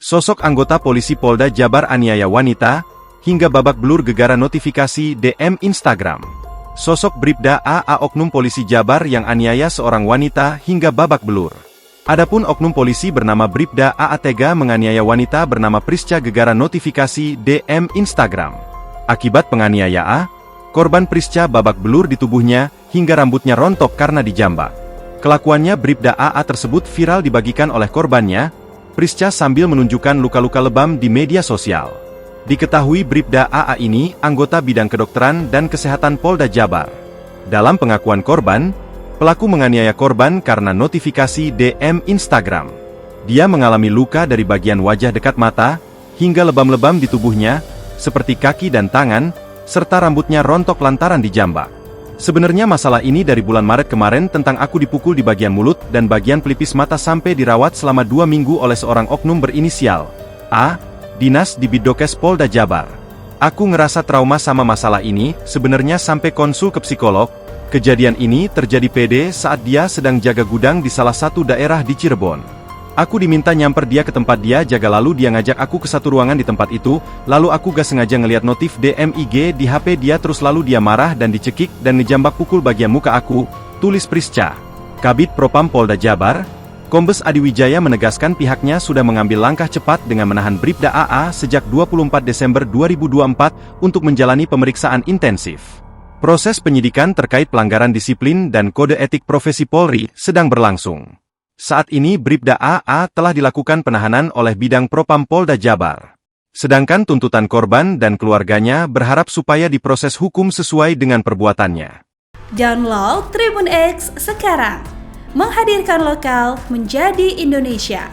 Sosok anggota polisi Polda Jabar aniaya wanita, hingga babak belur gegara notifikasi DM Instagram. Sosok Bribda AA oknum polisi Jabar yang aniaya seorang wanita hingga babak belur. Adapun oknum polisi bernama Bribda AA tega menganiaya wanita bernama Prisca gegara notifikasi DM Instagram. Akibat penganiayaan, korban Prisca babak belur di tubuhnya, hingga rambutnya rontok karena dijambak. Kelakuannya Bribda AA tersebut viral dibagikan oleh korbannya, Prisca sambil menunjukkan luka-luka lebam di media sosial. Diketahui Bribda AA ini anggota bidang kedokteran dan kesehatan Polda Jabar. Dalam pengakuan korban, pelaku menganiaya korban karena notifikasi DM Instagram. Dia mengalami luka dari bagian wajah dekat mata, hingga lebam-lebam di tubuhnya, seperti kaki dan tangan, serta rambutnya rontok lantaran dijambak. Sebenarnya masalah ini dari bulan Maret kemarin tentang aku dipukul di bagian mulut dan bagian pelipis mata sampai dirawat selama 2 minggu oleh seorang oknum berinisial A, dinas di Bidokes Polda Jabar. Aku ngerasa trauma sama masalah ini, sebenarnya sampai konsul ke psikolog. Kejadian ini terjadi PD saat dia sedang jaga gudang di salah satu daerah di Cirebon. Aku diminta nyamper dia ke tempat dia jaga lalu dia ngajak aku ke satu ruangan di tempat itu, lalu aku gak sengaja ngeliat notif DM IG di HP dia terus lalu dia marah dan dicekik dan ngejambak pukul bagian muka aku, tulis Prisca. Kabid Propam Polda Jabar, Kombes Adi Wijaya menegaskan pihaknya sudah mengambil langkah cepat dengan menahan Bribda AA sejak 24 Desember 2024 untuk menjalani pemeriksaan intensif. Proses penyidikan terkait pelanggaran disiplin dan kode etik profesi Polri sedang berlangsung. Saat ini Bribda AA telah dilakukan penahanan oleh Bidang Propam Polda Jabar. Sedangkan tuntutan korban dan keluarganya berharap supaya diproses hukum sesuai dengan perbuatannya. Download Tribun X sekarang, menghadirkan lokal menjadi Indonesia.